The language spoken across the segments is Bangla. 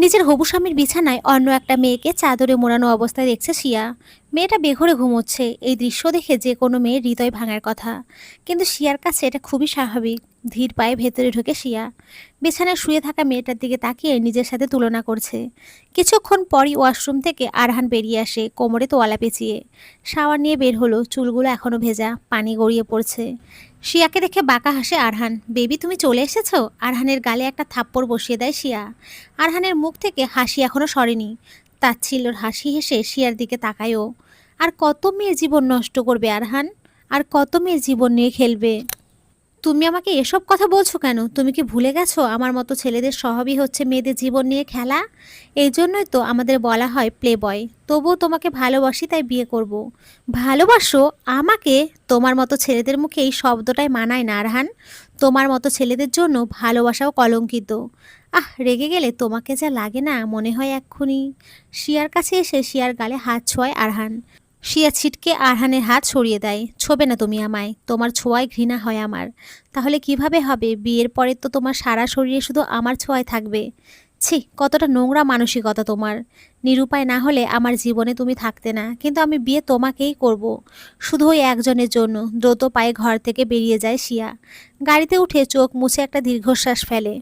নিজের হবু স্বামীর বিছানায় অন্য একটা মেয়েকে চাদরে মোড়ানো অবস্থায় দেখছে শিয়া। মেয়েটা বেঘরে ঘুমোচ্ছে। এই দৃশ্য দেখে যে কোনো মেয়ের হৃদয় ভাঙার কথা, কিন্তু শিয়ার কাছে এটা খুবই স্বাভাবিক। ধীর পায়ে ভেতরে ঢুকে শিয়া বিছানায় শুয়ে থাকা মেয়েটার দিকে তাকিয়ে নিজের সাথে তুলনা করছে। কিছুক্ষণ পরই ওয়াশরুম থেকে আরহান বেরিয়ে আসে, কোমরে তোয়ালা পেঁচিয়ে। শাওয়ার নিয়ে বের হলো, চুলগুলো এখনো ভেজা, পানি গড়িয়ে পড়ছে। শিয়াকে দেখে বাঁকা হাসে আরহান। বেবি, তুমি চলে এসেছো? আরহানের গালে একটা থাপ্পড় বসিয়ে দেয় শিয়া। আরহানের মুখ থেকে হাসি এখনো সরেনি। তাচ্ছিল্যর হাসি হেসে শিয়ার দিকে তাকায়ও। আর কত মেয়ের জীবন নষ্ট করবে আরহান? আর কত মেয়ের জীবন নিয়ে খেলবে? তুমি আমাকে এসব কথা বলছো কেন? তুমি কি ভুলে গেছো আমার মতো ছেলেদের স্বভাবই হচ্ছে মেয়েদের জীবন নিয়ে খেলা? এই জন্যই তো আমাদের বলা হয় প্লে বয়। তবুও তোমাকে ভালোবাসি, তাই বিয়ে করব। ভালোবাসো আমাকে? তোমার মতো ছেলেদের মুখে এই শব্দটাই মানায় না আরহান। তোমার মতো ছেলেদের জন্য ভালোবাসাও কলঙ্কিত। রেগে গেলে তোমাকে যা লাগে না, মনে হয় এক্ষুনি। শিয়ার কাছে এসে শিয়ার গালে হাত ছোঁয় আরহান। শিয়া ছিটকে আরহানের হাত সরিয়ে দেয়। ছোবে না তুমি আমায়, তোমার ছোঁয়ায় ঘৃণা হয় আমার। তাহলে কিভাবে হবে? বিয়ের পরে তো তোমার সারা শরীরে শুধু আমার ছোঁয়ায় থাকবে। ছি, কতটা নোংরা মানসিকতা তোমার। নিরুপায় না হলে আমার জীবনে তুমি থাকতে না, কিন্তু আমি বিয়ে তোমাকেই করব। শুধু ওই একজনের জন্য। দ্রুত পায়ে ঘর থেকে বেরিয়ে যায় শিয়া। গাড়িতে উঠে চোখ মুছে একটা দীর্ঘশ্বাস ফেলে।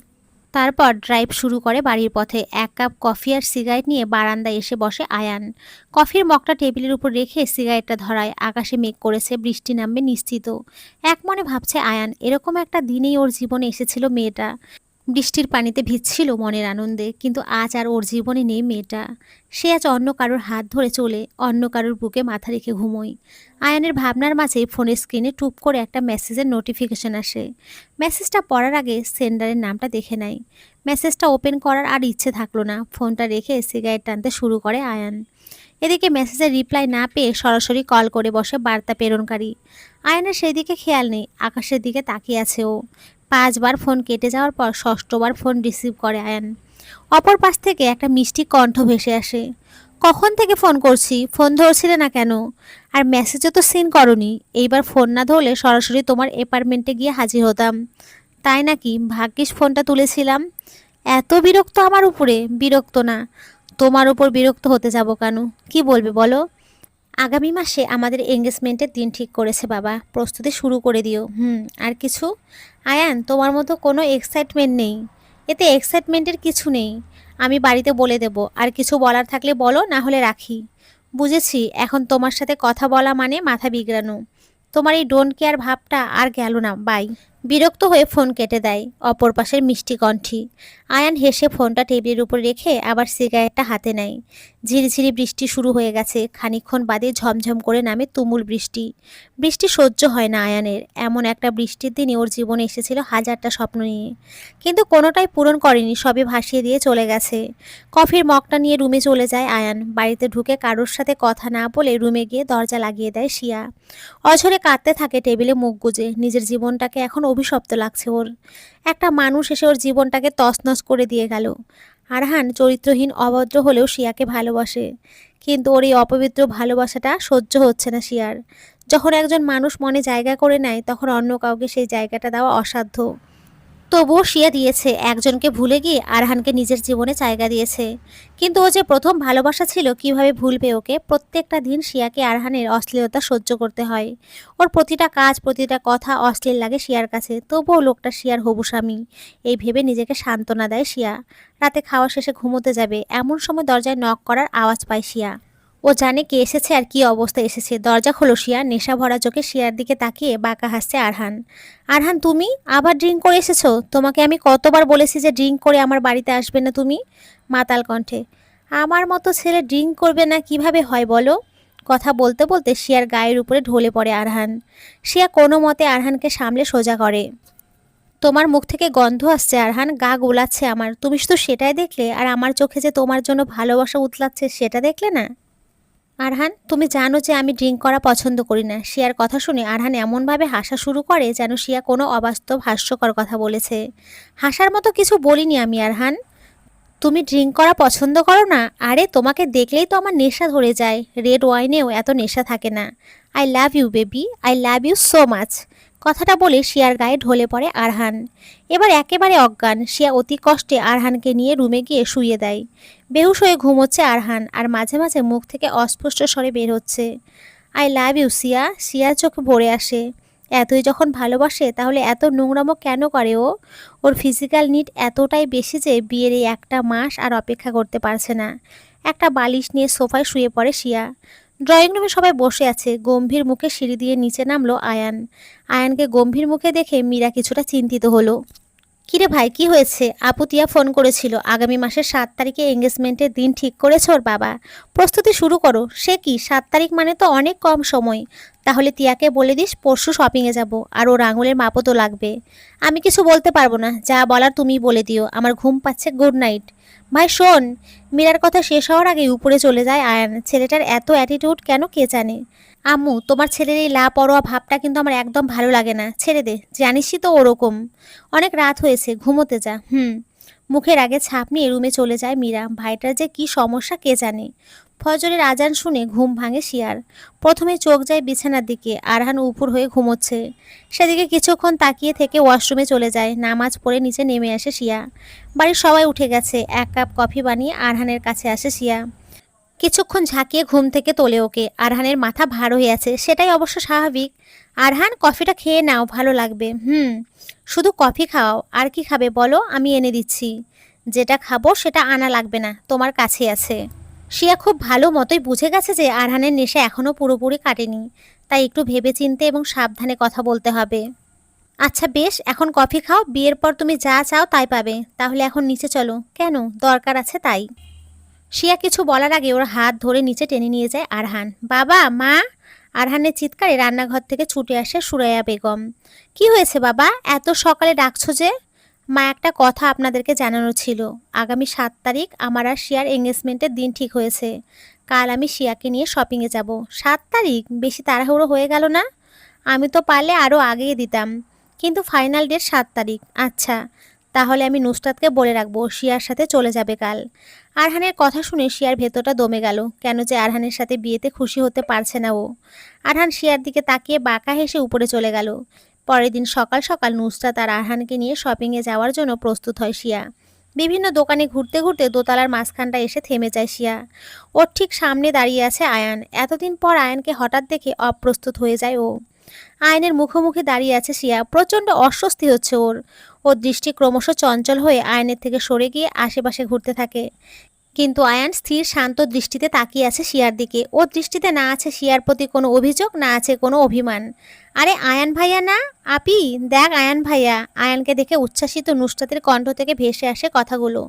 তারপর ড্রাইভ শুরু করে বাড়ির পথে। এক কাপ কফি আর সিগারেট নিয়ে বারান্দায় এসে বসে আয়ান। কফির মগটা টেবিলের উপর রেখে সিগারেটটা ধরায়। আকাশে মেঘ করেছে, বৃষ্টি নামবে নিশ্চিত। এক মনে ভাবছে আয়ান, এরকম একটা দিনেই ওর জীবনে এসেছিল মেয়েটা। বৃষ্টির পানিতে ভিজছিল মনের আনন্দে, কিন্তু আজ আর ওর জীবনে নেই মেয়েটা। সে আজ অন্য কারোর হাত ধরে চলে, অন্য কারোর বুকে মাথা রেখে ঘুমোয়। আয়ানের ভাবনার মাঝে ফোনের স্ক্রিনে টুপ করে একটা মেসেজের নোটিফিকেশন আসে। মেসেজটা পড়ার আগে সেন্ডারের নামটা দেখে নেয়। মেসেজটা ওপেন করার আর ইচ্ছে থাকলো না। ফোনটা রেখে সিগারেট টানতে শুরু করে আয়ান। এদিকে মেসেজের রিপ্লাই না পেয়ে সরাসরি কল করে বসে বার্তা প্রেরণকারী। আয়ানের সেই দিকে খেয়াল নেই, আকাশের দিকে তাকিয়ে আছে ও। 5বার ফোন কেটে যাওয়ার পর 6বার ফোন রিসিভ করে আয়ান। অপর পাশ থেকে একটা মিষ্টি কণ্ঠ ভেসে আসে। কখন থেকে ফোন করছি, ফোন ধরছিলে না কেন? আর মেসেজও তো সিন করনি। এইবার ফোন না ধরলে সরাসরি তোমার অ্যাপার্টমেন্টে গিয়ে হাজির হতাম। তাই নাকি? ভাগ্যিস ফোনটা তুলেছিলাম। এত বিরক্ত আমার উপরে? বিরক্ত না, তোমার উপর বিরক্ত হতে যাব কেন? কি বলবে বলো? আগামী মাসে আমাদের এঙ্গেজমেন্টের দিন ঠিক করেছে বাবা, প্রস্তুতি শুরু করে দিও। আর কিছু? আয়ান, তোমার মতো কোনো এক্সাইটমেন্ট নেই। এতে এক্সাইটমেন্টের কিছু নেই। আমি বাড়িতে বলে দেব। আর কিছু বলার থাকলে বলো, না হলে রাখি। বুঝেছি, এখন তোমার সাথে কথা বলা মানে মাথা বিগড়ানো। তোমার এই ডোন্ট কেয়ার ভাবটা আর গেল না, বাই। বিরক্ত হয়ে ফোন কেটে দেয় অপর পাশের মিষ্টি কণ্ঠী। আয়ান হেসে ফোনটা টেবিলের উপর রেখে আবার সিগারেটটা হাতে নেয়। ঝিরিঝিরি বৃষ্টি শুরু হয়ে গেছে। খানিকক্ষণ বাদে ঝমঝম করে নামে তুমুল বৃষ্টি। বৃষ্টি সহ্য হয় না আয়ানের। এমন একটা বৃষ্টির দিনে ওর জীবনে এসেছিল হাজারটা স্বপ্ন নিয়ে, কিন্তু কোনোটাই পূরণ করেনি, সবই ভাসিয়ে দিয়ে চলে গেছে। কফির মগটা নিয়ে রুমে চলে যায় আয়ান। বাড়িতে ঢুকে কারোর সাথে কথা না বলে রুমে গিয়ে দরজা লাগিয়ে দেয় শিয়া। অঝরে কাঁদতে থাকে টেবিলে মুখ গুজে। নিজের জীবনটাকে এখন অভিশপ্ত লাগছে ওর। একটা মানুষ এসে ওর জীবনটাকে তছনছ করে দিয়ে গেল। আরহান চরিত্রহীন অভদ্র হলেও শিয়াকে ভালোবাসে, কিন্তু ওর এই অপবিত্র ভালোবাসাটা সহ্য হচ্ছে না শিয়ার। যখন একজন মানুষ মনে জায়গা করে নেয়, তখন অন্য কাউকে সেই জায়গাটা দেওয়া অসাধ্য। তবুও শিয়া দিয়েছে। একজনকে ভুলে গিয়ে আরহানকে নিজের জীবনে জায়গা দিয়েছে। কিন্তু ও যে প্রথম ভালোবাসা ছিল, কিভাবে ভুলবে ওকে? প্রত্যেকটা দিন শিয়াকে আরহানের অশ্লীলতা সহ্য করতে হয়। ওর প্রতিটা কাজ, প্রতিটা কথা অশ্লীল লাগে শিয়ার কাছে, তবুও লোকটা শিয়ার হবু স্বামী, এই ভেবে নিজেকে সান্ত্বনা দেয় শিয়া। রাতে খাওয়া শেষে ঘুমোতে যাবে, এমন সময় দরজায় নক করার আওয়াজ পায় শিয়া। ও জানে কে এসেছে আর কি অবস্থা এসেছে। দরজা খোলো শিয়া। নেশা ভরা চোখে শিয়ার দিকে তাকিয়ে বাঁকা হাসছে আরহান। আরহান, তুমি আবার ড্রিঙ্ক করে এসেছো? তোমাকে আমি কতবার বলেছি যে ড্রিঙ্ক করে আমার বাড়িতে আসবে না তুমি? মাতাল কণ্ঠে। আমার মতো ছেলে ড্রিঙ্ক করবে না কিভাবে হয় বলো? কথা বলতে বলতে শিয়ার গায়ের উপরে ঢলে পড়ে আরহান। শিয়া কোনো মতে আরহানকে সামলে সোজা করে। তোমার মুখ থেকে গন্ধ আসছে আরহান, গা গোলাচ্ছে আমার। তুমি শুধু সেটাই দেখলে, আর আমার চোখে যে তোমার জন্য ভালোবাসা উতলাচ্ছে সেটা দেখলে না? আরহান, তুমি জানো যে আমি ড্রিঙ্ক করা পছন্দ করি না। শিয়ার কথা শুনে আরহান এমনভাবে হাসা শুরু করে যেন শিয়া কোনো অবাস্তব হাস্যকর কথা বলেছে। হাসার মতো কিছু বলিনি আমি আরহান। তুমি ড্রিঙ্ক করা পছন্দ করো না? আরে তোমাকে দেখলেই তো আমার নেশা ধরে যায়। রেড ওয়াইনেও এত নেশা থাকে না। I love you baby, I love you so much. কথাটা বলে শিয়ার গায়ে ঢলে পড়ে আরহান। এবার একেবারে অজ্ঞান। শিয়া অতি কষ্টে আরহানকে নিয়ে রুমে গিয়ে শুইয়ে দেয়। বেহুশ হয়ে ঘুমোচ্ছে আরহান, আর মাঝে মাঝে মুখ থেকে অস্পষ্ট স্বরে বের হচ্ছে, আই লাভ ইউ সিয়া। শিয়ার চোখে ভরে আসে। এতই যখন ভালোবাসে তাহলে এত নোংরামো কেন করে ও? ওর ফিজিক্যাল নিড এতটাই বেশি যে বিয়ের এই একটা মাস আর অপেক্ষা করতে পারছে না। একটা বালিশ নিয়ে সোফায় শুয়ে পড়ে শিয়া। ড্রয়িং রুমে সবাই বসে আছে। গম্ভীর মুখে সিঁড়ি দিয়ে নিচে নামলো আয়ান। আয়ানকে গম্ভীর মুখে দেখে মীরা কিছুটা চিন্তিত হলো। কিরে ভাই, কি হয়েছে? আপু তিয়া ফোন করেছিল, আগামী মাসের 7 তারিখে এঙ্গেজমেন্টের দিন ঠিক করেছে ওর বাবা। প্রস্তুতি শুরু করো। সে কি, 7 তারিখ মানে তো অনেক কম সময়। তাহলে তিয়াকে বলে দিস পরশু শপিংয়ে যাব, আর ওর আঙুলের মাপও তো লাগবে। আমি কিছু বলতে পারবো না, যা বলার তুমিই বলে দিও, আমার ঘুম পাচ্ছে, গুড নাইট। ভাই শোন। মীরার কথা শেষ হওয়ার আগে উপরে চলে যায় আয়ান। ছেলেটার এত অ্যাটিটিউড কেন কে জানে। আম্মু, তোমার ছেলের এই লাপরোয়া ভাবটা কিন্তু আমার একদম ভালো লাগে না, ছেড়ে দে, জানিসই তো ওরকম। অনেক রাত হয়েছে, ঘুমোতে যা। মুখের আগে ছাপ নিয়ে রুমে চলে যায় মীরা। ভাইটার যে কি সমস্যা কে জানে। ফজরের আজান শুনে ঘুম ভাঙে শিয়ার। প্রথমে চোখ যায় বিছানার দিকে, আরহান উপর হয়ে ঘুমোচ্ছে। সেদিকে কিছুক্ষণ তাকিয়ে থেকে ওয়াশরুমে চলে যায়। নামাজ পড়ে নিচে নেমে আসে শিয়া। বাড়ির সবাই উঠে গেছে। 1 কাপ কফি বানিয়ে আরহানের কাছে আসে শিয়া। কিছুক্ষণ ঝাঁকিয়ে ঘুম থেকে তোলে ওকে। আরহানের মাথা ভার হয়ে আছে, সেটাই অবশ্য স্বাভাবিক। আরহান, কফিটা খেয়ে নাও, ভালো লাগবে। শুধু কফি খাও? আর কি খাবে বলো, আমি এনে দিচ্ছি। যেটা খাবো সেটা আনা লাগবে না, তোমার কাছে আছে। শিয়া খুব ভালো মতোই বুঝে গেছে যে আরহানের নেশা এখনও পুরোপুরি কাটেনি, তাই একটু ভেবেচিন্তে এবং সাবধানে কথা বলতে হবে। আচ্ছা বেশ, এখন কফি খাও, বিয়ের পর তুমি যা চাও তাই পাবে। তাহলে এখন নিচে চলো। কেন? দরকার আছে তাই। শিয়া কিছু বলার আগে ওর হাত ধরে নিচে টেনে নিয়ে যায় আরহান। বাবা, মা। আরহানের চিৎকারে রান্নাঘর থেকে ছুটে আসে সুরাইয়া বেগম। কি হয়েছে বাবা, এত সকালে ডাকছো যে? মা, একটা কথা আপনাদেরকে জানানো ছিল। আগামী 7 তারিখ আমার আর শিয়ার এঙ্গেজমেন্টের দিন ঠিক হয়েছে। কাল আমি শিয়াকে নিয়ে শপিংয়ে যাব। 7 তারিখ? বেশি তাড়াহুড়ো হয়ে গেল না? আমি তো পারলে আরও আগেই দিতাম, কিন্তু ফাইনাল ডেট 7 তারিখ। আচ্ছা, তাহলে আমি নুসরাতকে বলে রাখবো শিয়ার সাথে চলে যাবে কাল। আরহানের কথা শুনে শিয়ার ভেতরটা দমে গেল। কেন যে আরহানের সাথে বিয়েতে খুশি হতে পারছে না ও। আরহান শিয়ার দিকে তাকিয়ে বাঁকা হেসে উপরে চলে গেল। পরের দিন সকাল সকাল নুসরাত আর আরহানকে নিয়ে শপিংয়ে যাওয়ার জন্য প্রস্তুত হয় শিয়া। বিভিন্ন দোকানে ঘুরতে ঘুরতে দোতলার মাঝখানটা এসে থেমে যায় শিয়া। ওর ঠিক সামনে দাঁড়িয়ে আছে আয়ান। এতদিন পর আয়ানকে হঠাৎ দেখে অপ্রস্তুত হয়ে যায় ও। আয়নের মুখোমুখি দাঁড়িয়ে আছে শিয়া। প্রচণ্ড অস্বস্তি হচ্ছে ওর। ওর দৃষ্টি ক্রমশ চঞ্চল হয়ে আয়নের থেকে সরে গিয়ে আশেপাশে ঘুরতে থাকে। কিন্তু আয়ান স্থির শান্ত দৃষ্টিতে তাকিয়ে আছে শিয়ার দিকে। ওর দৃষ্টিতে না আছে শিয়ার প্রতি কোনো অভিযোগ, না আছে কোনো অভিমান। আরে আয়ান ভাইয়া না? আপি, দেখ আয়ান ভাইয়া। আয়ানকে দেখে উচ্ছ্বাসিত নুসরাতের কণ্ঠ থেকে ভেসে আসে কথাগুলো।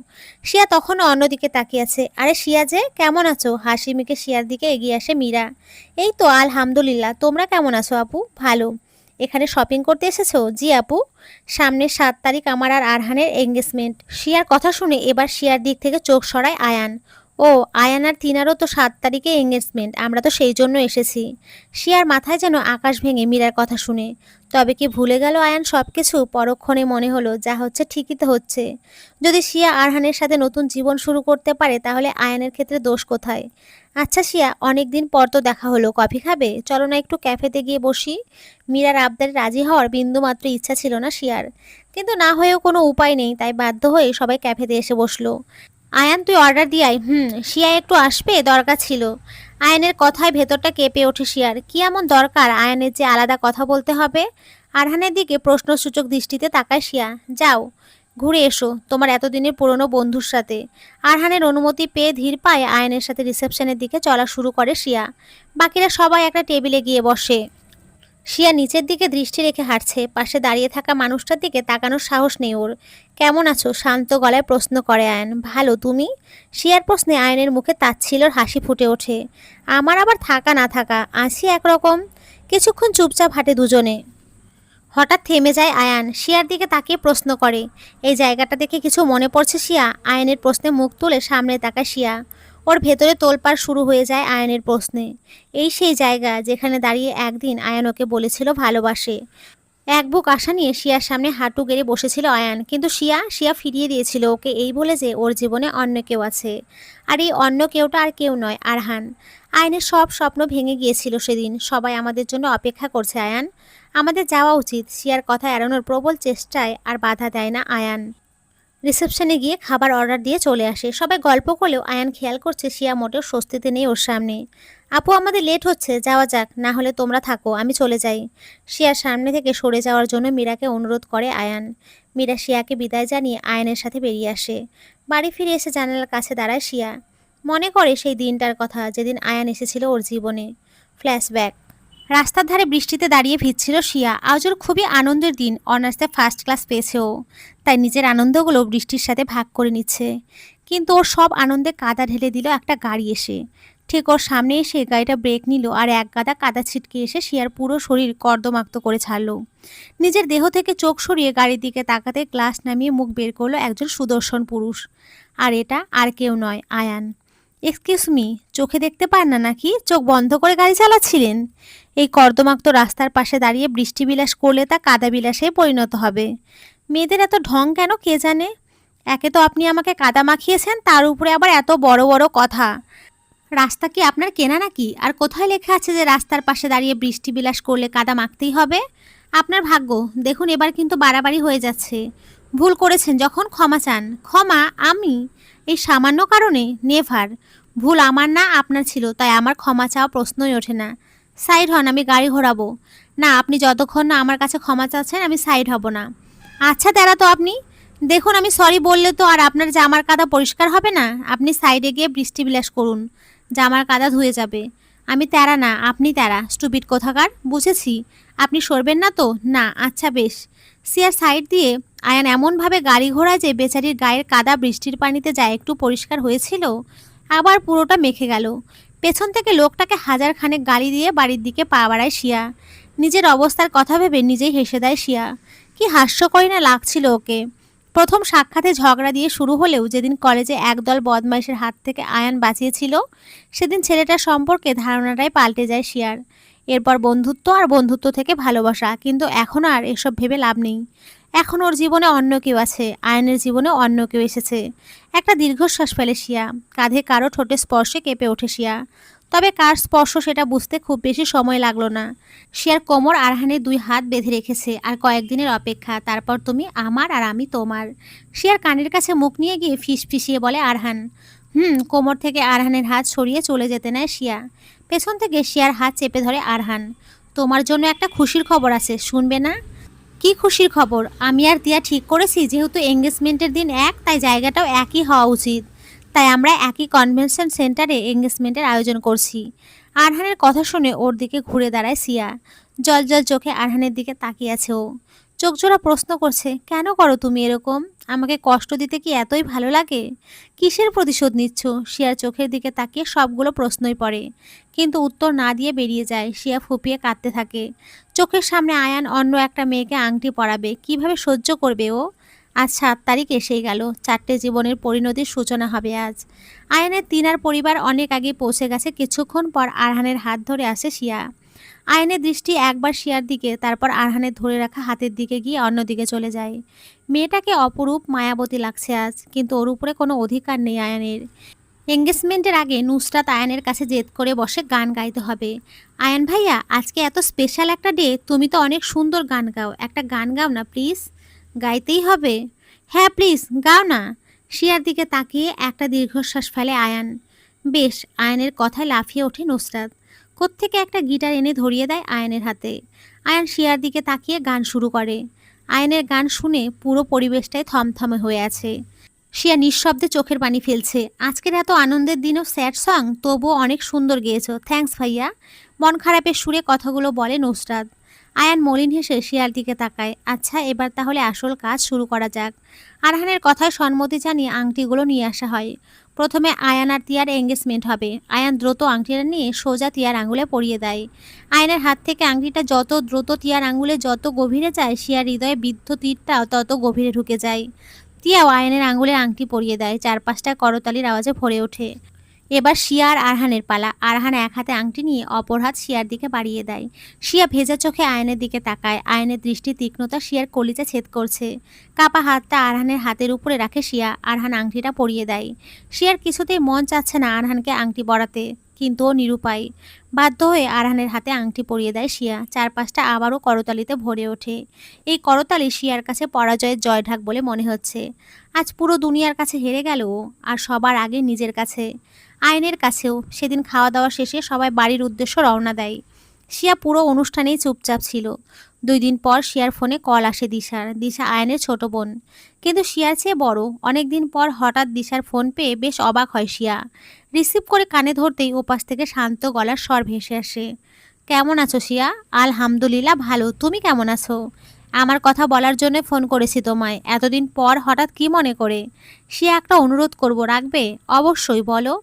শিয়া তখনও অন্যদিকে তাকিয়ে আছে। আরে শিয়া যে, কেমন আছো? হাসি মুখে শিয়ার দিকে এগিয়ে আসে মীরা। এই তো আলহামদুলিল্লাহ, তোমরা কেমন আছো আপু? ভালো। এখানে শপিং করতে এসেছো? জি আপু। সামনের 7 তারিখ আমার আর আরহানের এঙ্গেজমেন্ট। শিয়ার কথা শুনে এবার শিয়ার দিক থেকে চোখ সরায় আয়ান। ও, আয়ান আর তিনারও তো 7 তারিখে এঙ্গেজমেন্ট, আমরা তো সেই জন্য এসেছি। শিয়ার মাথায় যেন আকাশ ভেঙে মীরার কথা শুনে। তবে কি ভুলে গেল আয়ান সব কিছু? পরক্ষণে মনে হলো যা হচ্ছে ঠিকই তো হচ্ছে। যদি শিয়া আরহানের সাথে নতুন জীবন শুরু করতে পারে তাহলে আয়ানের ক্ষেত্রে দোষ কোথায়? আচ্ছা শিয়া, অনেকদিন পর তো দেখা হলো, কফি খাবে? চলো না একটু ক্যাফেতে গিয়ে বসি। মীরার আবদারে রাজি হওয়ার বিন্দুমাত্র ইচ্ছা ছিল না শিয়ার, কিন্তু না হয়েও কোনো উপায় নেই, তাই বাধ্য হয়ে সবাই ক্যাফেতে এসে বসলো। আয়ান, তুই অর্ডার দিয়ে আয়। শিয়া একটু আসবে, দরকার ছিল। আয়ানের কথায় ভেতরটা কেঁপে ওঠে শিয়ার। কি এমন দরকার আয়ানের যে আলাদা কথা বলতে হবে? আরহানের দিকে প্রশ্নসূচক দৃষ্টিতে তাকায় শিয়া। যাও, ঘুরে এসো তোমার এতদিনের পুরনো বন্ধুর সাথে। আরহানের অনুমতি পেয়ে ধীর পায়ে আয়ানের সাথে রিসেপশনের দিকে চলা শুরু করে শিয়া। বাকিরা সবাই একটা টেবিলে গিয়ে বসে। শিয়া নিচের দিকে দৃষ্টি রেখে হাঁটছে। পাশে দাঁড়িয়ে থাকা মানুষটার দিকে তাকানোর সাহস নেই ওর। কেমন আছো? শান্ত গলায় প্রশ্ন করে আয়ান। ভালো, তুমি? শিয়ার প্রশ্নে আয়নের মুখে তাচ্ছিল্যের হাসি ফুটে ওঠে। আমার আবার থাকা না থাকা, আছি একরকম। কিছুক্ষণ চুপচাপ হাঁটে দুজনে। হঠাৎ থেমে যায় আয়ান। শিয়ার দিকে তাকিয়ে প্রশ্ন করে, এই জায়গাটা দেখে কিছু মনে পড়ছে শিয়া? আয়নের প্রশ্নে মুখ তুলে সামনে তাকায় শিয়া। ওর ভেতরে তোলপাড় শুরু হয়ে যায় আয়নের প্রশ্নে। এই সেই জায়গা যেখানে দাঁড়িয়ে একদিন আয়ান ওকে বলেছিল ভালোবাসে। এক বুক আশা নিয়ে শিয়ার সামনে হাঁটু গেড়ে বসেছিল আয়ান, কিন্তু শিয়া ফিরিয়ে দিয়েছিল ওকে, এই বলে যে ওর জীবনে অন্য কেউ আছে। আর এই অন্য কেউটা আর কেউ নয়, আরহান। আয়নের সব স্বপ্ন ভেঙে গিয়েছিল সেদিন। সবাই আমাদের জন্য অপেক্ষা করছে আয়ান, আমাদের যাওয়া উচিত। শিয়ার কথা এড়ানোর প্রবল চেষ্টায় আর বাধা দেয় না আয়ান। রিসেপশনে গিয়ে খাবার অর্ডার দিয়ে চলে আসে। সবাই গল্প করলেও আয়ান খেয়াল করছে শিয়া মোটেও স্বস্তিতে নেই ওর সামনে। আপু, আমাদের লেট হচ্ছে, যাওয়া যাক, না হলে তোমরা থাকো, আমি চলে যাই। শিয়ার সামনে থেকে সরে যাওয়ার জন্য মীরাকে অনুরোধ করে আয়ান। মীরা শিয়াকে বিদায় জানিয়ে আয়ানের সাথে বেরিয়ে আসে। বাড়ি ফিরে এসে জানালার কাছে দাঁড়ায় শিয়া। মনে করে সেই দিনটার কথা যেদিন আয়ান এসেছিল ওর জীবনে। ফ্ল্যাশব্যাক। রাস্তার ধারে বৃষ্টিতে দাঁড়িয়ে ভিজছিল শিয়া। আজ ওর খুবই আনন্দের দিন, অনার্সে ফার্স্ট ক্লাস পেয়েছে ও। তাই নিজের আনন্দগুলো বৃষ্টির সাথে ভাগ করে নিচ্ছে। কিন্তু ওর সব আনন্দে কাদা ঢেলে দিল একটা গাড়ি এসে। ঠিক ওর সামনে এসে গাড়িটা ব্রেক নিল, আর এক গাদা কাদা ছিটকে এসে শিয়ার পুরো শরীর কর্দমাক্ত করে ছাড়লো। নিজের দেহ থেকে চোখ সরিয়ে গাড়ির দিকে তাকাতে গ্লাস নামিয়ে মুখ বের করলো একজন সুদর্শন পুরুষ। আর এটা আর কেউ নয়, আয়ান। এক্সকিউজ মি, চোখে দেখতে পান না নাকি? চোখ বন্ধ করে গাড়ি চালাচ্ছিলেন? এই কর্দমাক্ত রাস্তার পাশে দাঁড়িয়ে বৃষ্টি বিলাস করলে তা কাদা বিলাসে পরিণত হবে। মেয়েদের এত ঢং কেন কে জানে। একে তো আপনি আমাকে কাদা মাখিয়েছেন, তার উপরে আবার এত বড় বড় কথা। রাস্তা কি আপনার কেনা নাকি? আর কোথায় লেখা আছে যে রাস্তার পাশে দাঁড়িয়ে বৃষ্টি বিলাস করলে কাদা মাখতেই হবে? আপনার ভাগ্য। দেখুন, এবার কিন্তু বাড়াবাড়ি হয়ে যাচ্ছে। ভুল করেছেন যখন ক্ষমা চান। ক্ষমা? আমি? এই সামান্য কারণে? নেভার। ভুল আমার না আপনার ছিল, তাই আমার ক্ষমা চাওয়া প্রশ্নই ওঠে না। সাইড হন, আমি গাড়ি ঘোরাবো। না, আপনি যতক্ষণ না আমার কাছে ক্ষমা চাচ্ছেন আমি সাইড হব না। আচ্ছা তেরা তো আপনি। দেখুন, আমি সরি বললে তো আর আপনার জামার কাদা পরিষ্কার হবে না। আপনি সাইডে গিয়ে বৃষ্টি বিলাস করুন, জামার কাদা ধুয়ে যাবে। আমি তেরা না, আপনি তেরা, স্টুপিড কোথাকার। বুঝেছি। আপনি সরবেন না তো? না, আচ্ছা বেশ। সিয়ার সাইড দিয়ে আয়ান এমনভাবে গাড়ি ঘোড়ায় যে বেচারির গায়ের কাদা বৃষ্টির পানিতে যা একটু পরিষ্কার হয়েছিল, আবার পুরোটা মেখে গেল। পেছন থেকে লোকটাকে হাজার খানেক গালি দিয়ে বাড়ির দিকে পা বাড়ায় শিয়া। নিজের অবস্থার কথা ভেবে নিজেই হেসে দেয় শিয়া। কি হাস্যকরই না লাগছিল ওকে। প্রথম সাক্ষাতে ঝগড়া দিয়ে শুরু হলেও যেদিন কলেজে একদল বদমাইশের হাত থেকে আয়ান বাঁচিয়েছিল, সেদিন ছেলেটার সম্পর্কে ধারণাটাই পাল্টে যায় শিয়ার। এরপর বন্ধুত্ব, আর বন্ধুত্ব থেকে ভালোবাসা। কিন্তু এখন আর এসব ভেবে লাভ নেই। এখন ওর জীবনে অন্য কেউ আছে, আয়নের জীবনে অন্য কেউ এসেছে। একটা দীর্ঘশ্বাস ফেলে শিয়া। কাঁধে কারো ঠোঁটে স্পর্শে কেঁপে ওঠে শিয়া। তবে কার স্পর্শ সেটা বুঝতে খুব বেশি সময় লাগলো না। শিয়ার কোমর আরহানের দুই হাত বেঁধে রেখেছে। আর কয়েকদিনের অপেক্ষা, তারপর তুমি আমার আর আমি তোমার। শিয়ার কানের কাছে মুখ নিয়ে গিয়ে ফিসফিসিয়ে বলে আরহান। কোমর থেকে আরহানের হাত সরিয়ে চলে যেতে নেয় শিয়া। পেছন থেকে শিয়ার হাত চেপে ধরে আরহান। তোমার জন্য একটা খুশির খবর আছে, শুনবে না? কি খুশির খবর? আমি আর তিয়া ঠিক করেছি যেহেতু এঙ্গেজমেন্টের দিন এক, তাই জায়গাটাও একই হওয়া উচিত। তাই আমরা একই কনভেনশন সেন্টারে এঙ্গেজমেন্টের আয়োজন করছি। আরহানের কথা শুনে ওর দিকে ঘুরে দাঁড়ায় সিয়া। জল জল চোখে আরহানের দিকে তাকিয়ে আছে ও। চোখ জোড়া প্রশ্ন করছে, কেন করো তুমি এরকম? আমাকে কষ্ট দিতে কি এতই ভালো লাগে? কিসের প্রতিশোধ নিচ্ছ? শিয়ার চোখের দিকে তাকিয়ে সবগুলো প্রশ্নই পড়ে, কিন্তু উত্তর না দিয়ে বেরিয়ে যায়। শিয়া ফুপিয়ে কাঁদতে থাকে। চোখের সামনে আয়ান অন্য একটা মেয়েকে আংটি পরাবে, কিভাবে সহ্য করবে ও? আজ 7 তারিখ এসেই গেল, 4টে জীবনের পরিণতির সূচনা হবে আজ। আয়ানের তিনার পরিবার অনেক আগে পৌঁছে গেছে। কিছুক্ষণ পর আরহানের হাত ধরে আসে শিয়া। আয়নের দৃষ্টি একবার শিয়ার দিকে, তারপর আরহানের ধরে রাখা হাতের দিকে গিয়ে অন্যদিকে চলে যায়। মেয়েটাকে অপরূপ মায়াবতী লাগছে আজ, কিন্তু ওর উপরে কোনো অধিকার নেই আয়ানের। এঙ্গেজমেন্টের আগে নুসরাত আয়ানের কাছে জেদ করে বসে গান গাইতে হবে। আয়ান ভাইয়া, আজকে এত স্পেশাল একটা ডে, তুমি তো অনেক সুন্দর গান গাও, একটা গান গাও না প্লিজ। গাইতেই হবে? হ্যাঁ প্লিজ গাও না। শিয়ার দিকে তাকিয়ে একটা দীর্ঘশ্বাস ফেলে আয়ান। বেশ। আয়ানের কথায় লাফিয়ে ওঠে নুসরাত। কোত্থেকে একটা গিটার এনে ধরিয়ে দেয় আয়ানের হাতে। আয়ান শিয়ার দিকে তাকিয়ে গান শুরু করে। আয়ানের গান শুনে পুরো পরিবেশটাই থমথমে হয়ে আছে। শিয়া নিঃশব্দে চোখের পানি ফেলছে। আজকের এত আনন্দের দিনেও স্যাড সং, তবুও অনেক সুন্দর গেয়েছো, থ্যাঙ্কস ভাইয়া। মন খারাপের সুরে কথাগুলো বলে নুসরাত। আয়ান মলিন হেসে শিয়ার দিকে তাকায়। আচ্ছা, এবার তাহলে আসল কাজ শুরু করা যাক। আরহানের কথায় সম্মতি জানিয়ে আংটিগুলো নিয়ে আসা হয়। প্রথমে আয়ান আর তিয়ার এঙ্গেজমেন্ট হবে। আয়ান দ্রুত আংটিটা নিয়ে সোজা তিয়ার আঙুলে পরিয়ে দেয়। আয়ানের হাত থেকে আংটিটা যত দ্রুত তিয়ার আঙুলে যত গভীরে যায়, শিয়ার হৃদয়ে বিদ্ধ তীরটাও তত গভীরে ঢুকে যায়। তিয়াও আয়নের আঙুলে আংটি পরিয়ে দেয়। 4-5টা করতালির আওয়াজে ভরে ওঠে। এবার শিয়া আর আরহানের পালা। আরহান এক হাতে আংটি নিয়ে অপর হাত শিয়ার দিকে বাড়িয়ে দেয়। শিয়া ভেজা চোখে আয়নের দিকে তাকায়। আয়নের দৃষ্টি তীক্ষ্ণতা শিয়ার কলিজা ছেদ করছে। কাপা হাতটা আরহানের হাতের উপরে রাখে শিয়া। আরহান আংটিটা পরিয়ে দেয়। শিয়ার কিছুতেই মন চাচ্ছে না আরহানকে আংটি পরাতে, কিন্তু ও নিরুপায়। বাধ্য হয়ে আরহানের হাতে আংটি পরিয়ে দেয় শিয়া। চারপাশটা আবারও করতালিতে ভরে ওঠে। এই করতালি শিয়ার কাছে পরাজয়ের জয়ঢাক বলে মনে হচ্ছে। আজ পুরো দুনিয়ার কাছে হেরে গেল ও, আর সবার আগে নিজের কাছে, আইনের কাছেও। সেদিন খাওয়া দাওয়া শেষে সবাই বাড়ির উদ্দেশ্য রওনা দেয়। শিয়া পুরো অনুষ্ঠানেই চুপচাপ ছিল। 2 দিন পর শিয়ার ফোনে কল আসে দিশার। দিশা আয়নের ছোট বোন, কিন্তু শিয়ার চেয়ে বড়। অনেক দিন পর হঠাৎ দিশার ফোন পেয়ে বেশ অবাক হয় শিয়া। রিসিভ করে কানে ধরতেই ওপাশ থেকে শান্ত গলার স্বর ভেসে আসে। কেমন আছো শিয়া? আলহামদুলিল্লাহ ভালো, তুমি কেমন আছো? আমার কথা বলার জন্য ফোন করেছি তোমায়, এতদিন পর হঠাৎ কি মনে করে? শিয়া, একটা অনুরোধ করব, রাখবে? অবশ্যই, বলো।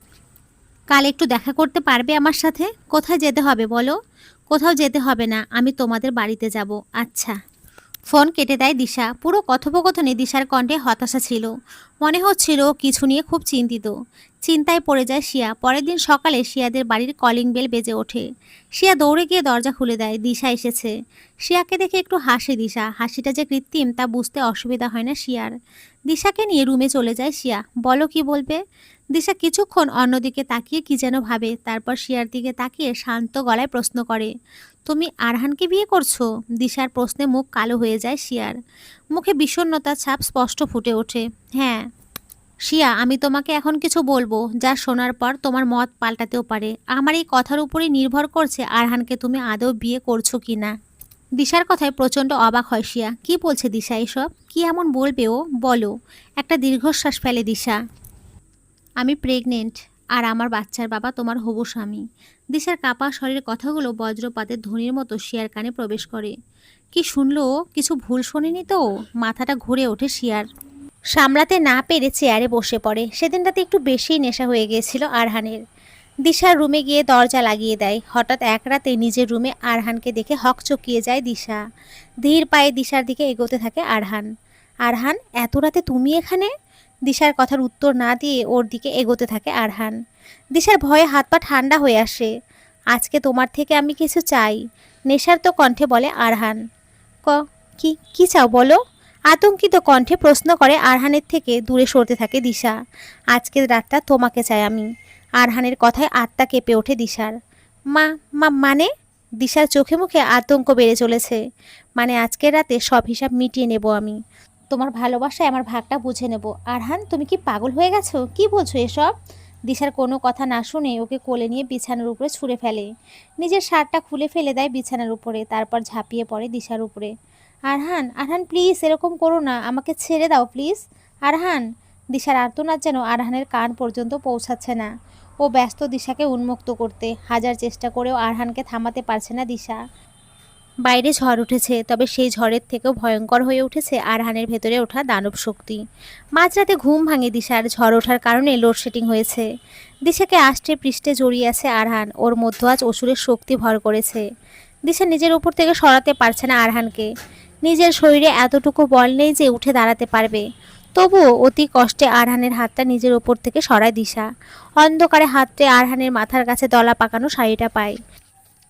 কাল একটু দেখা করতে পারবে আমার সাথে? কোথায় যেতে হবে বলো? কোথাও যেতে হবে না, আমি তোমাদের বাড়িতে যাব। আচ্ছা। ফোন কেটে দেয় দিশা। পুরো কথোপকথনে দিশার কণ্ঠে হতাশা ছিল। মনে হচ্ছিল ও কিছু নিয়ে খুব চিন্তিত। চিন্তায় পড়ে যায় শিয়া। পরের দিন সকালে শিয়াদের বাড়ির কলিং বেল বেজে ওঠে। শিয়া দৌড়ে গিয়ে দরজা খুলে দেয়। দিশা এসেছে। শিয়াকে দেখে একটু হাসে দিশা। হাসিটা যে কৃত্রিম তা বুঝতে অসুবিধা হয় না শিয়ার। দিশাকে নিয়ে রুমে চলে যায় শিয়া। বলো, কি বলবে? দিশা কিছুক্ষণ অন্যদিকে তাকিয়ে কি যেন ভাবে, তারপর শিয়ার দিকে তাকিয়ে শান্ত গলায় প্রশ্ন করে, তুমি আরহানকে বিয়ে করছো? দিশার প্রশ্নে মুখ কালো হয়ে যায় শিয়ার। মুখে বিষণ্ণতার ছাপ স্পষ্ট ফুটে ওঠে। হ্যাঁ শিয়া, আমি তোমাকে এখন কিছু বলবো যা শোনার পর তোমার মত পাল্টাতেও পারে। আমার এই কথার উপরই নির্ভর করছে আরহানকে তুমি আদৌ বিয়ে করছো কি না। দিশার কথায় প্রচণ্ড অবাক হয় শিয়া। কি বলছে দিশা এসব? কি এমন বলবে ও? বলো। একটা দীর্ঘশ্বাস ফেলে দিশা। আমি প্রেগনেন্ট, আর আমার বাচ্চার বাবা তোমার হবু স্বামী। দিশার কাপা শরীরের কথাগুলো বজ্রপাতের ধ্বনির মতো শিয়ার কানে প্রবেশ করে। কি শুনলো ও? কিছু ভুল শোনেনি তো? মাথাটা ঘুরে ওঠে শিয়ার। সামলাতে না পেরে চেয়ারে বসে পড়ে। সেদিন রাতে একটু বেশিই নেশা হয়ে গিয়েছিল আরহানের। দিশার রুমে গিয়ে দরজা লাগিয়ে দেয়। হঠাৎ এক রাতে নিজের রুমে আরহানকে দেখে হকচকিয়ে যায় দিশা। ধীর পায়ে দিশার দিকে এগোতে থাকে আরহান। আরহান, এত রাতে তুমি এখানে? দিশার কথার উত্তর না দিয়ে ওর দিকে এগোতে থাকে আরহান। দিশার ভয়ে হাত পা ঠান্ডা হয়ে আসে। আজকে তোমার থেকে আমি কিছু চাই, নেশার তো কণ্ঠে বলে আরহান। ক কি কি চাও বলো? আতঙ্কিত কণ্ঠে প্রশ্ন করে আরহানের থেকে দূরে সরতে থাকে দিশা। আজকের রাতটা তোমাকে চাই আমি। আরহানের কথায় আত্মা কেঁপে ওঠে দিশার। মা মা মানে? দিশার চোখে মুখে আতঙ্ক বেড়ে চলেছে। মানে আজকের রাতে সব হিসাব মিটিয়ে নেব আমি। তোমার ভালোবাসায় আমার ভাগটা বুঝে নেব। আরহান, তুমি কি পাগল হয়ে গেছো? কি বলছো এসব? দিশার কোনো কথা না শুনে ওকে কোলে নিয়ে বিছানার উপরে ছুঁড়ে ফেলে। নিজের শার্টটা খুলে ফেলে দেয় বিছানার উপরে, তারপর ঝাঁপিয়ে পড়ে দিশার উপরে। আরহান, আরহান প্লিজ এরকম করো না, আমাকে ছেড়ে দাও প্লিজ। আরহান। দিশার আর্তনাদ যেন আরহানের কান পর্যন্ত পৌঁছাচ্ছে না। ও ব্যস্ত দিশাকে উন্মুক্ত করতে। হাজার চেষ্টা করেও আরহানকে থামাতে পারছে না দিশা। বাইরে ঝড় উঠেছে, তবে সেই ঝড়ের থেকেও ভয়ঙ্কর হয়ে উঠেছে আরহানের ভেতরে ওঠা দানব শক্তি। মাঝরাতে ঘুম ভাঙে দিশার। ঝড় ওঠার কারণে লোডশেডিং হয়েছে। দিশাকে আষ্টে পৃষ্ঠে জড়িয়ে আছে আরহান। ওর মধ্য আজ অসুরের শক্তি ভর করেছে। দিশা নিজের উপর থেকে সরাতে পারছে না আরহানকে। নিজের শরীরে এতটুকু বল নেই যে উঠে দাঁড়াতে পারবে। তবুও অতি কষ্টে আরহানের হাতটা নিজের ওপর থেকে সরায় দিশা। অন্ধকারে হাতটে আরহানের মাথার কাছে দলা পাকানো শাড়িটা পায়।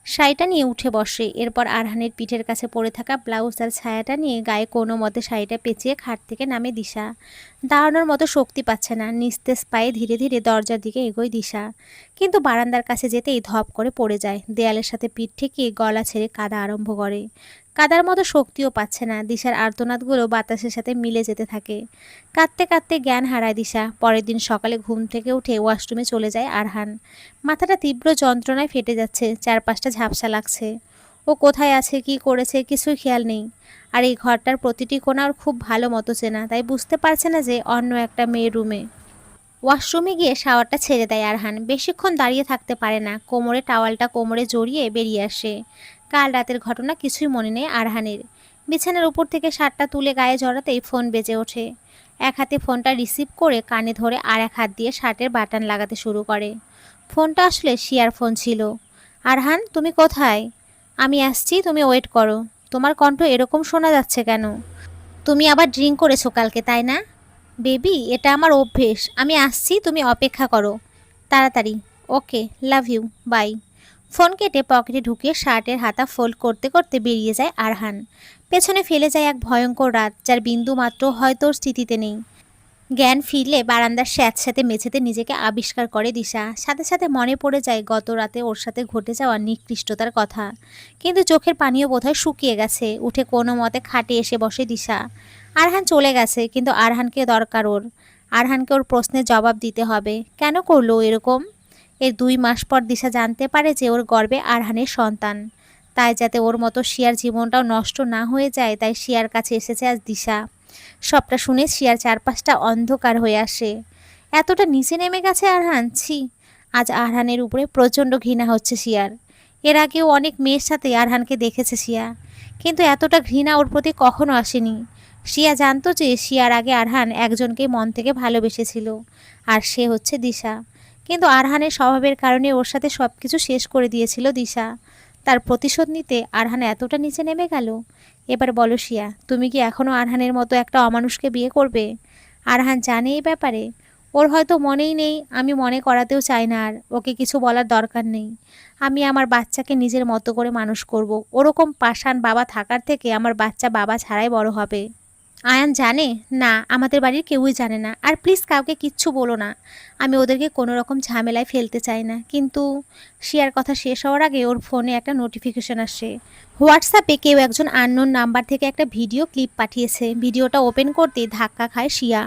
শাড়িটা নিয়ে উঠে বসে। এরপর আরহানের পিঠের কাছে পড়ে থাকা ব্লাউজ আর ছায়াটা নিয়ে গায়ে কোনো মতে শাড়িটা পেঁচিয়ে খাট থেকে নামে দিশা। দাঁড়ানোর মতো শক্তি পাচ্ছে না। নিস্তেজ পায়ে ধীরে ধীরে দরজার দিকে এগোয় দিশা। কিন্তু বারান্দার কাছে যেতেই ধপ করে পড়ে যায়। দেয়ালের সাথে পিঠ ঠেকিয়ে গলা ছেড়ে কাঁদা আরম্ভ করে। কাদার মতো শক্তিও পাচ্ছে না। দিশার আর্তনাদগুলো বাতাসের সাথে মিলে যেতে থাকে। কাঁদতে কাঁদতে জ্ঞান হারায় দিশা। পরের দিন সকালে ঘুম থেকে উঠে ওয়াশরুমে চলে যায় আরহান। মাথাটা তীব্র যন্ত্রণায় ফেটে যাচ্ছে। চারপাশটা ঝাপসা লাগছে। ও কোথায় আছে, কি করেছে, কিছুই খেয়াল নেই। আর এই ঘরটার প্রতিটি কোণা ওর খুব ভালো মতো চেনা, তাই বুঝতে পারছে না যে অন্য একটা মেয়ের রুমে। ওয়াশরুমে গিয়ে শাওয়ারটা ছেড়ে দেয় আরহান। বেশিক্ষণ দাঁড়িয়ে থাকতে পারে না। কোমরে টাওয়ালটা কোমরে জড়িয়ে বেরিয়ে আসে। কাল রাতের ঘটনা কিছুই মনে নেই আরহানের। বিছানার উপর থেকে শার্টটা তুলে গায়ে জড়াতেই ফোন বেজে ওঠে। এক হাতে ফোনটা রিসিভ করে কানে ধরে আর এক হাত দিয়ে শার্টের বাটন লাগাতে শুরু করে। ফোনটা আসলে শিয়ার ফোন ছিল। আরহান, তুমি কোথায়? আমি আসছি, তুমি ওয়েট করো। তোমার কণ্ঠ এরকম শোনা যাচ্ছে কেন? তুমি আবার ড্রিঙ্ক করেছো কালকে, তাই না? বেবি, এটা আমার অভ্যেস। আমি আসছি, তুমি অপেক্ষা করো। তাড়াতাড়ি। ওকে, লাভ ইউ, বাই। ফোন কেটে পকেটে ঢুকিয়ে শার্টের হাতা ফোল্ড করতে করতে বেরিয়ে যায় আরহান। পেছনে ফেলে যায় এক ভয়ঙ্কর রাত, যার বিন্দু মাত্র হয়তো ওর স্মৃতিতে নেই। জ্ঞান ফিরলে বারান্দার স্যাঁতস্যাঁতে মেঝেতে নিজেকে আবিষ্কার করে দিশা। সাথে সাথে মনে পড়ে যায় গত রাতে ওর সাথে ঘটে যাওয়া নিকৃষ্টতার কথা। কিন্তু চোখের পানিও বোধহয় শুকিয়ে গেছে। উঠে কোনো মতে খাটে এসে বসে দিশা। আরহান চলে গেছে, কিন্তু আরহানকে দরকার ওর। আরহানকে ওর প্রশ্নের জবাব দিতে হবে। কেন করলো ও এরকম? এর 2 মাস পর দিশা জানতে পারে যে ওর গর্ভে আরহানের সন্তান। তাই যাতে ওর মতো শিয়ার জীবনটাও নষ্ট না হয়ে যায়, তাই শিয়ার কাছে এসেছে আজ দিশা। সবটা শুনে শিয়ার চারপাশটা অন্ধকার হয়ে আসে। এতটা নিচে নেমে গেছে আরহান, ছি। আজ আরহানের উপরে প্রচণ্ড ঘৃণা হচ্ছে শিয়ার। এর আগেও অনেক মেয়ের সাথে আরহানকে দেখেছে শিয়া, কিন্তু এতটা ঘৃণা ওর প্রতি কখনো আসেনি। শিয়া জানতো যে শিয়ার আগে আরহান একজনকেই মন থেকে ভালোবেসেছিল, আর সে হচ্ছে দিশা। কিন্তু আরহানের স্বভাবের কারণে ওর সাথে সব কিছু শেষ করে দিয়েছিল দিশা। তার প্রতিশোধ নিতে আরহান এতটা নিচে নেমে গেল। এবার বলো শিয়া, তুমি কি এখনও আরহানের মতো একটা অমানুষকে বিয়ে করবে? আরহান জানে এই ব্যাপারে। ওর হয়তো মনেই নেই, আমি মনে করাতেও চাই না। আর ওকে কিছু বলার দরকার নেই। আমি আমার বাচ্চাকে নিজের মতো করে মানুষ করব। ওরকম পাষাণ বাবা থাকার থেকে আমার বাচ্চা বাবা ছাড়াই বড় হবে। আয়ান জানে? না, আমাদের বাড়ির কেউই জানে না। আর প্লিজ কাউকে কিচ্ছু বলো না। আমি ওদেরকে কোনো রকম ঝামেলায় ফেলতে চাই না। কিন্তু শিয়ার কথা শেষ হওয়ার আগে ওর ফোনে একটা নোটিফিকেশন আসে। হোয়াটসঅ্যাপে কেউ একজন আননোন নাম্বার থেকে একটা ভিডিও ক্লিপ পাঠিয়েছে। ভিডিওটা ওপেন করতেই ধাক্কা খায় শিয়া।